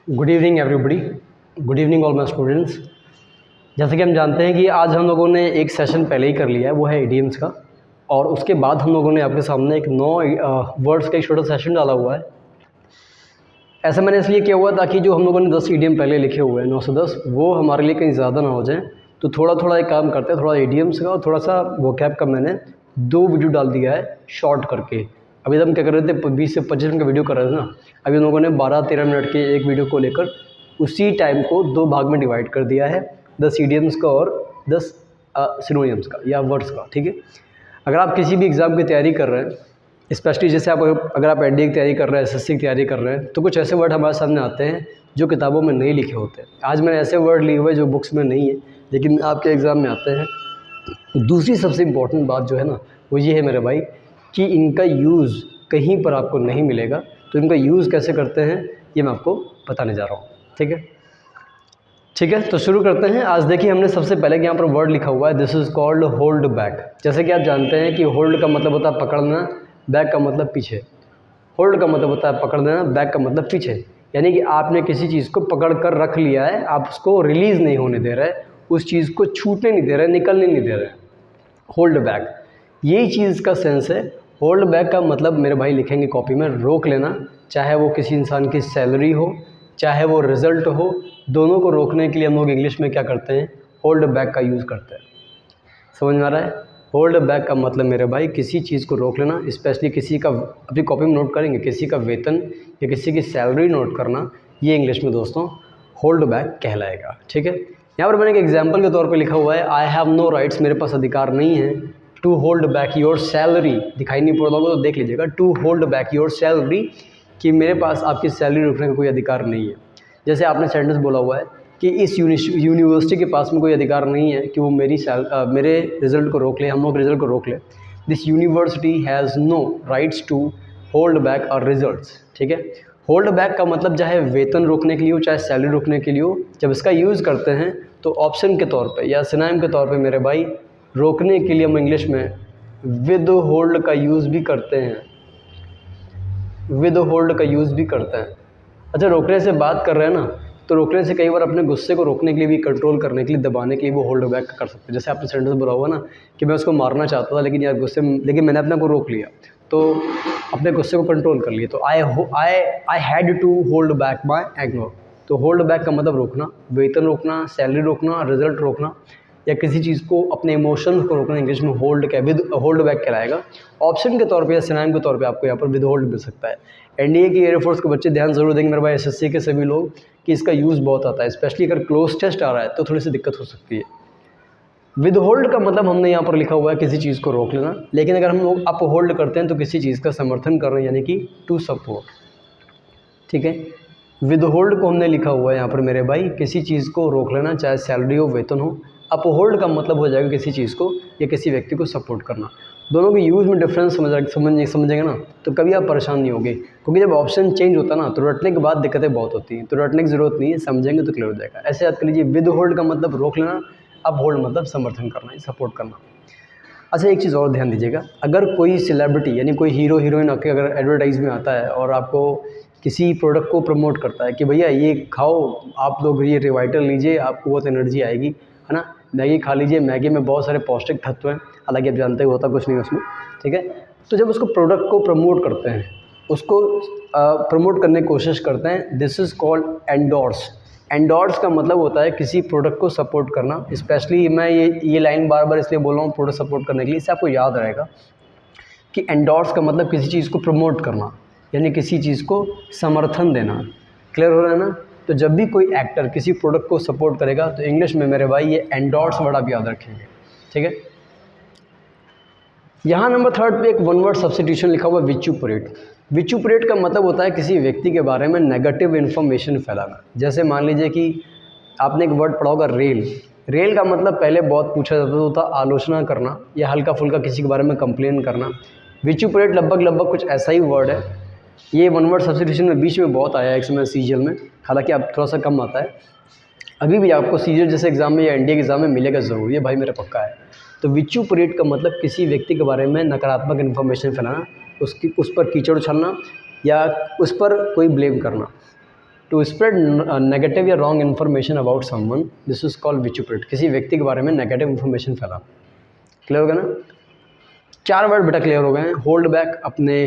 Good evening everybody, good evening all my students. जैसे कि हम जानते हैं कि आज हम लोगों ने एक सेशन पहले ही कर लिया है, वो है इडियम्स का। और उसके बाद हम लोगों ने आपके सामने एक 9 वर्ड्स का एक छोटा सेशन डाला हुआ है। ऐसा मैंने इसलिए किया हुआ ताकि जो हम लोगों ने 10 इडियम पहले लिखे हुए हैं 9 से 10, वो हमारे लिए कहीं ज़्यादा ना हो जाए। तो थोड़ा थोड़ा एक काम करते हैं, थोड़ा इडियम्स का और थोड़ा सा वोकैब का मैंने 2 वीडियो डाल दिया है शॉर्ट करके। अभी हम क्या कर रहे थे, 20 से 25 मिनट का वीडियो कर रहे थे ना। अभी उन लोगों ने 12-13 मिनट के एक वीडियो को लेकर उसी टाइम को 2 भाग में डिवाइड कर दिया है, 10 इडियम्स का और 10 सिनोनिम्स का या वर्ड्स का। ठीक है, अगर आप किसी भी एग्ज़ाम की तैयारी कर रहे हैं, स्पेशली जैसे आप अगर आप एनडीए की तैयारी कर रहे हैं, एसएससी की तैयारी कर रहे हैं, तो कुछ ऐसे वर्ड हमारे सामने आते हैं जो किताबों में नहीं लिखे होते। आज मैंने ऐसे वर्ड लिए हुए जो बुक्स में नहीं है लेकिन आपके एग्ज़ाम में आते हैं। दूसरी सबसे इम्पॉर्टेंट बात जो है ना, वो ये है मेरे भाई कि इनका यूज़ कहीं पर आपको नहीं मिलेगा। तो इनका यूज़ कैसे करते हैं ये मैं आपको बताने जा रहा हूँ। ठीक है, तो शुरू करते हैं। आज देखिए, हमने सबसे पहले यहाँ पर वर्ड लिखा हुआ है, this is called hold back. जैसे कि आप जानते हैं कि होल्ड का मतलब होता है पकड़ना, बैक का मतलब पीछे। होल्ड का मतलब होता है पकड़ देना, बैक का मतलब पीछे। यानी कि आपने किसी चीज़ को पकड़ कर रख लिया है, आप उसको रिलीज़ नहीं होने दे रहे, उस चीज़ को छूटने नहीं दे रहे, निकलने नहीं दे रहे। होल्ड बैक, यही चीज़ का सेंस है। होल्ड बैक का मतलब मेरे भाई लिखेंगे कॉपी में, रोक लेना। चाहे वो किसी इंसान की सैलरी हो, चाहे वो रिज़ल्ट हो, दोनों को रोकने के लिए हम लोग इंग्लिश में क्या करते हैं, होल्ड बैक का यूज़ करते हैं। समझ में आ रहा है? होल्ड बैक का मतलब मेरे भाई किसी चीज़ को रोक लेना, स्पेशली किसी का, अपनी कॉपी में नोट करेंगे, किसी का वेतन या किसी की सैलरी नोट करना, ये इंग्लिश में दोस्तों होल्ड बैक कहलाएगा। ठीक है, यहाँ पर मैंने एक एग्जांपल के तौर पे लिखा हुआ है, आई हैव नो राइट्स, मेरे पास अधिकार नहीं है, to hold back your salary. दिखाई नहीं पड़ रहा होगा तो देख लीजिएगा, to hold back your salary, कि मेरे पास आपकी सैलरी रोकने का कोई अधिकार नहीं है। जैसे आपने सेंटेंस बोला हुआ है कि इस यूनिवर्सिटी के पास में कोई अधिकार नहीं है कि वो मेरे रिज़ल्ट को रोक ले, हम लोग रिज़ल्ट को रोक ले। This university has no rights to hold back our results. ठीक है, होल्ड बैक का मतलब चाहे वेतन रोकने के लिए हो, चाहे सैलरी रोकने के लिए हो, जब इसका यूज़ करते हैं तो ऑप्शन के तौर पे या सिनोनिम के तौर पे मेरे भाई, रोकने के लिए हम इंग्लिश में विद होल्ड का यूज़ भी करते हैं। विद होल्ड का यूज़ भी करते हैं। अच्छा, रोकने से बात कर रहे हैं ना, तो रोकने से कई बार अपने गुस्से को रोकने के लिए भी, कंट्रोल करने के लिए, दबाने के लिए वो होल्ड बैक कर सकते हैं। जैसे आपने सेंटेंस बोला हुआ ना कि मैं उसको मारना चाहता था लेकिन यार गुस्से में, लेकिन मैंने अपने को रोक लिया, तो अपने गुस्से को कंट्रोल कर लिया, तो I had to hold back my anger. तो होल्ड बैक का मतलब रोकना, वेतन रोकना, सैलरी रोकना, रिजल्ट रोकना, या किसी चीज़ को, अपने इमोशंस को रोकना, इंग्लिश में विद होल्ड बैक कहलाएगा। ऑप्शन के तौर पे या सिनोनिम के तौर पे आपको यहाँ पर विद होल्ड मिल सकता है। एनडीए की, एयरफोर्स के बच्चे ध्यान जरूर देंगे मेरे भाई, एसएससी के सभी लोग, कि इसका यूज़ बहुत आता है, स्पेशली अगर क्लोज टेस्ट आ रहा है तो थोड़ी सी दिक्कत हो सकती है। विद होल्ड का मतलब हमने यहाँ पर लिखा हुआ है किसी चीज़ को रोक लेना, लेकिन अगर हम लोग अप होल्ड करते हैं तो किसी चीज़ का समर्थन कर रहे हैं, यानी कि टू सपोर्ट। ठीक है, विद होल्ड को हमने लिखा हुआ है यहाँ पर मेरे भाई, किसी चीज़ को रोक लेना, चाहे सैलरी हो, वेतन हो। अप होल्ड का मतलब हो जाएगा किसी चीज़ को या किसी व्यक्ति को सपोर्ट करना। दोनों के यूज़ में डिफरेंस समझेंगे ना, तो कभी आप परेशान नहीं होगे, क्योंकि जब ऑप्शन चेंज होता है ना तो रटने के बाद दिक्कतें बहुत होती हैं। तो रटने की ज़रूरत नहीं है, समझेंगे तो क्लियर हो जाएगा। ऐसे याद कर लीजिए, विद होल्ड का मतलब रोक लेना, अप होल्ड मतलब समर्थन करना, सपोर्ट करना। अच्छा, एक चीज़ और ध्यान दीजिएगा, अगर कोई सेलिब्रिटी यानी कोई हीरो हीरोइन आपके अगर एडवर्टाइज में आता है और आपको किसी प्रोडक्ट को प्रमोट करता है कि भैया ये खाओ, आप लोग ये रिवाइटल लीजिए, आपको बहुत एनर्जी आएगी, है ना, मैगी खा लीजिए, मैगी में बहुत सारे पौष्टिक तत्व हैं, हालांकि आप जानते हो होता कुछ नहीं उसमें। ठीक है, तो जब उसको प्रोडक्ट को प्रमोट करते हैं, उसको प्रमोट करने की कोशिश करते हैं, this is called endorse. Endorse का मतलब होता है किसी प्रोडक्ट को सपोर्ट करना। स्पेशली मैं ये लाइन बार बार इसलिए बोल रहा हूँ प्रोडक्ट सपोर्ट करने के लिए, इससे आपको याद रहेगा कि एंडोर्स का मतलब किसी चीज़ को प्रमोट करना, यानी किसी चीज़ को समर्थन देना। क्लियर हो रहा है ना? तो जब भी कोई एक्टर किसी प्रोडक्ट को सपोर्ट करेगा तो इंग्लिश में मेरे भाई ये एंडोर्स वर्ड आप याद रखेंगे। ठीक है, यहाँ नंबर 3 पे एक वन वर्ड सब्स्टिट्यूशन लिखा हुआ है, विचुपरेट। विचुपरेट का मतलब होता है किसी व्यक्ति के बारे में नेगेटिव इन्फॉर्मेशन फैलाना। जैसे मान लीजिए कि आपने एक वर्ड पढ़ा होगा, रेल। रेल का मतलब पहले बहुत पूछा जाता था, आलोचना करना या हल्का फुल्का किसी के बारे में कंप्लेन करना। विचुपरेट लगभग कुछ ऐसा ही वर्ड है। ये वन वर्ड सब्स्टिट्यूशन में बीच में बहुत आया है एक समय सीजीएल में, हालांकि अब थोड़ा सा कम आता है। अभी भी आपको सीजीएल जैसे एग्जाम में या एनडीए के एग्जाम में मिलेगा ज़रूर, ये भाई मेरा पक्का है। तो विचुपरेट का मतलब किसी व्यक्ति के बारे में नकारात्मक इन्फॉर्मेशन फैलाना, उस पर कीचड़ उछलना या उस पर कोई ब्लेम करना। टू स्प्रेड नेगेटिव या wrong information about someone, this is called vituperate. किसी व्यक्ति के बारे में नेगेटिव इन्फॉर्मेशन फैलाना। क्लियर हो गया ना? 4 वर्ड बेटा क्लियर हो गए हैं। होल्ड बैक अपने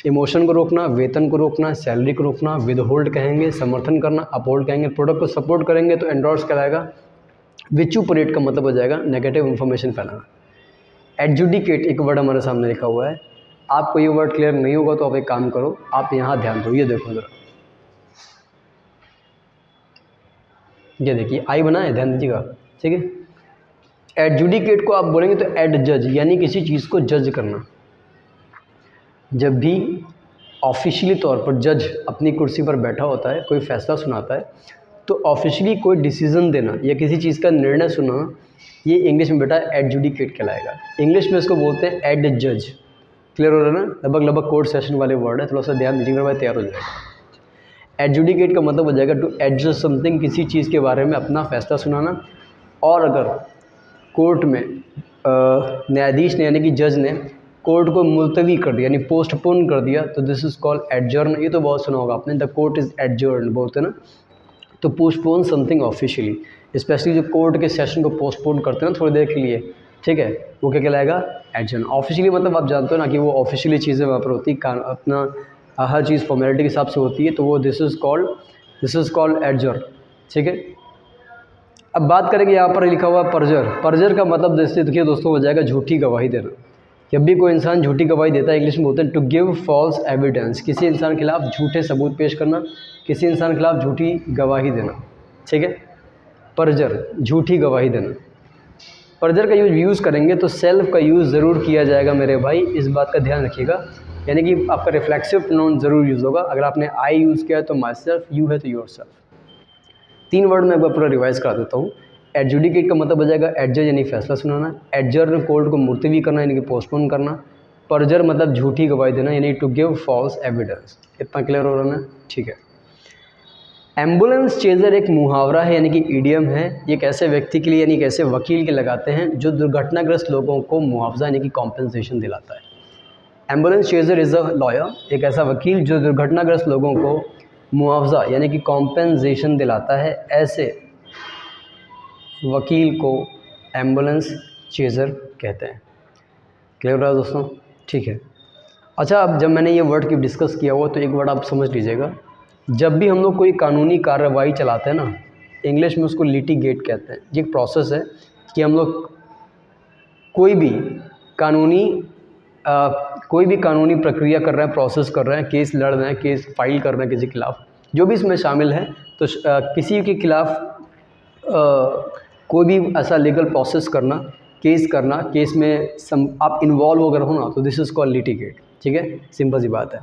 इमोशन को रोकना, वेतन को रोकना, सैलरी को रोकना, विद होल्ड कहेंगे समर्थन करना, अपहोल्ड कहेंगे प्रोडक्ट को सपोर्ट करेंगे तो एंडोर्स कहलाएगा। विचुपरेट का मतलब हो जाएगा नेगेटिव इन्फॉर्मेशन फैलाना। एडजुडिकेट एक वर्ड हमारे सामने लिखा हुआ है, आपको ये वर्ड क्लियर नहीं होगा तो आप एक काम करो, आप यहाँ ध्यान दो, ये देखो जरा, ये देखिए आई बना है, ध्यान दीजिएगा, ठीक है। एडजुडिकेट को आप बोलेंगे तो एड जज, यानी किसी चीज़ को जज करना। जब भी ऑफिशियली तौर पर जज अपनी कुर्सी पर बैठा होता है, कोई फैसला सुनाता है, तो ऑफिशियली कोई डिसीजन देना या किसी चीज़ का निर्णय सुनाना, ये इंग्लिश में बेटा एडजुडिकेट कहलाएगा। इंग्लिश में इसको बोलते हैं एड जज। क्लियर हो रहा है ना? लगभग कोर्ट सेशन वाले वर्ड है, थोड़ा सा ध्यान दीजिएगा, भाई तैयार हो जाएगा। एडजुडिकेट का मतलब हो जाएगा टू एडजस्ट समथिंग, किसी चीज़ के बारे में अपना फैसला सुनाना। और अगर कोर्ट में न्यायाधीश ने यानी कि जज ने कोर्ट को मुलतवी कर दिया यानी पोस्टपोन कर दिया, तो दिस इज़ कॉल्ड एडजर्न। ये तो बहुत सुना होगा आपने, द कोर्ट इज़ एडजर्न बोलते हैं ना, तो पोस्टपोन समथिंग ऑफिशियली, स्पेशली जो कोर्ट के सेशन को पोस्टपोन करते हैं ना थोड़ी देर के लिए, ठीक है, वो क्या कहलाएगा? एडजर्न। ऑफिशियली मतलब आप जानते हो ना कि वो ऑफिशियली चीज़ें वहाँ पर होती है, अपना हर चीज़ फॉर्मेलिटी के हिसाब से होती है, तो वो दिस इज़ कॉल्ड एडजर्न, ठीक है। अब बात करेंगे यहाँ पर लिखा हुआ परजर। परजर का मतलब देखिए दोस्तों हो जाएगा झूठी गवाही देना। जब भी कोई इंसान झूठी गवाही देता है, इंग्लिश में बोलते हैं टू गिव फॉल्स एविडेंस, किसी इंसान के खिलाफ झूठे सबूत पेश करना, किसी इंसान के खिलाफ झूठी गवाही देना, ठीक है। परजर, झूठी गवाही देना। परजर का यूज़ करेंगे तो सेल्फ का यूज़ ज़रूर किया जाएगा मेरे भाई, इस बात का ध्यान रखिएगा, यानी कि आपका रिफ्लेक्सिव प्रोनाउन ज़रूर यूज़ होगा। अगर आपने आई यूज़ किया है तो माई सेल्फ, यू है तो योर सेल्फ। 3 वर्ड में एक बार पूरा रिवाइज करा देता हूँ। एडजुडिकेट का मतलब हो जाएगा एडजज यानी फैसला सुनाना, एडजर्न कोर्ट को मुलतवी करना यानी कि पोस्टपोन करना, परजर मतलब झूठी गवाही देना यानी टू गिव फॉल्स एविडेंस। इतना क्लियर हो रहा है? ठीक है। एम्बुलेंस चेजर एक मुहावरा है यानी कि ईडियम है। ये एक ऐसे व्यक्ति के लिए यानी कि ऐसे वकील के लगाते हैं जो दुर्घटनाग्रस्त लोगों को मुआवजा यानी कि कॉम्पेंसेशन दिलाता है। Ambulance chaser is a lawyer, एक ऐसा वकील जो दुर्घटनाग्रस्त लोगों को मुआवजा यानी कि कॉम्पेंसेशन दिलाता है, ऐसे वकील को एम्बुलेंस चेजर कहते हैं। क्लियर हो रहा है दोस्तों? ठीक है। अच्छा, अब जब मैंने ये वर्ड की डिस्कस किया हुआ तो एक वर्ड आप समझ लीजिएगा। जब भी हम लोग कोई कानूनी कार्रवाई चलाते हैं ना, इंग्लिश में उसको लिटिगेट कहते हैं। ये एक प्रोसेस है कि हम लोग कोई भी कानूनी प्रक्रिया कर रहे हैं, प्रोसेस कर रहे हैं, केस लड़ रहे हैं, केस फाइल कर रहे हैं किसी के खिलाफ, जो भी इसमें शामिल है, तो किसी के खिलाफ कोई भी ऐसा लीगल प्रोसेस करना, केस करना, केस में आप इन्वॉल्व अगर हो ना, तो दिस इज़ कॉल्ड लिटिगेट, ठीक है। सिंपल सी बात है।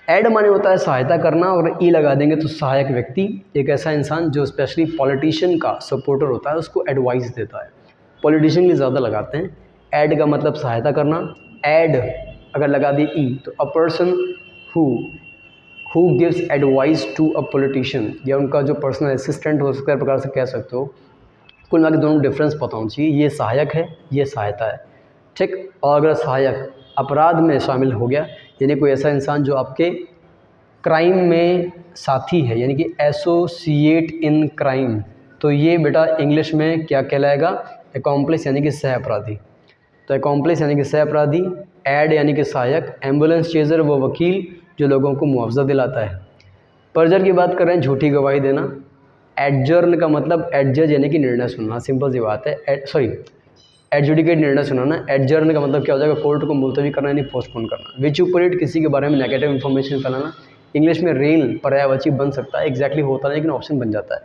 एड माने होता है सहायता करना, और ई लगा देंगे तो सहायक व्यक्ति, एक ऐसा इंसान जो स्पेशली पॉलिटिशियन का सपोर्टर होता है, उसको एडवाइस देता है। पॉलिटिशियन के ज़्यादा लगाते हैं। एड का मतलब सहायता करना, एड अगर लगा दी ई तो a person who gives advice to a politician, या उनका जो पर्सनल असिस्टेंट हो सकता है, प्रकार से कह सकते हो। कुल मिला के दोनों डिफरेंस पता होना चाहिए, ये सहायक है, ये सहायता है, ठीक। और अगर सहायक अपराध में शामिल हो गया, यानी कोई ऐसा इंसान जो आपके क्राइम में साथी है, यानी कि एसोसिएट इन क्राइम, तो ये बेटा इंग्लिश में क्या कहलाएगा? एकॉम्प्लिस यानी कि सह अपराधी। तो एकॉम्प्लिस यानी कि सह अपराधी, एड यानी कि सहायक, एम्बुलेंस चेजर वो वकील जो लोगों को मुआवजा दिलाता है। परजर की बात कर रहे हैं, झूठी गवाही देना। एडजर्न का मतलब एडजज यानी कि निर्णय सुनना, सिंपल सी बात है। एडजुडिकेट निर्णय सुनाना। एडजर्न का मतलब क्या हो जाएगा? कोर्ट को मुलतवी करना यानी पोस्टपोन करना। विचुपरेट किसी के बारे में नेगेटिव इन्फॉर्मेशन फैलाना। इंग्लिश में रेल पर्यायवाची बन सकता है, एग्जैक्टली होता नहीं लेकिन ऑप्शन बन जाता है।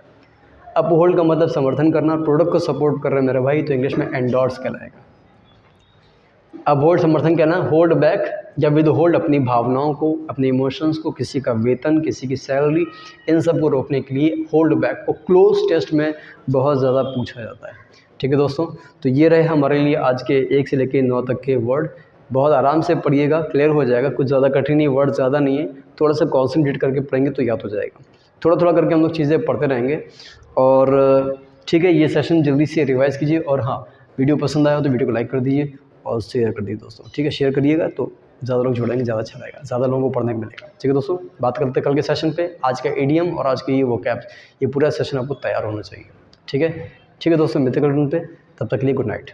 अपहोल्ड का मतलब समर्थन करना, प्रोडक्ट को सपोर्ट कर रहे हैं मेरे भाई, तो इंग्लिश में एंडोर्स कहलाएगा। अपहोल्ड समर्थन कहना। होल्ड बैक या विद होल्ड अपनी भावनाओं को, अपने इमोशंस को, किसी का वेतन, किसी की सैलरी, इन सब को रोकने के लिए होल्ड बैक को क्लोज टेस्ट में बहुत ज़्यादा पूछा जाता है। ठीक है दोस्तों, तो ये रहे हमारे लिए आज के 1 से लेकर 9 तक के वर्ड। बहुत आराम से पढ़िएगा, क्लियर हो जाएगा। कुछ ज़्यादा कठिन नहीं, वर्ड ज़्यादा नहीं है, थोड़ा सा कॉन्सेंट्रेट करके पढ़ेंगे तो याद हो जाएगा। थोड़ा थोड़ा करके हम लोग चीज़ें पढ़ते रहेंगे। और ठीक है, ये सेशन जल्दी से रिवाइज़ कीजिए। और हाँ, वीडियो पसंद आया हो तो वीडियो को लाइक कर दीजिए और शेयर कर दीजिए दोस्तों। ठीक है, शेयर करिएगा तो ज़्यादा लोग जुड़ेंगे ज़्यादा अच्छा रहेगा, ज़्यादा लोगों को पढ़ने को मिलेगा। ठीक है दोस्तों, बात करते हैं कल के सेशन पे। आज का ईडीएम और आज के ये वोकैब्स, ये पूरा सेशन आपको तैयार होना चाहिए। ठीक है, ठीक है दोस्तों, मिलते हैं कल पे। तब तक के लिए गुड नाइट।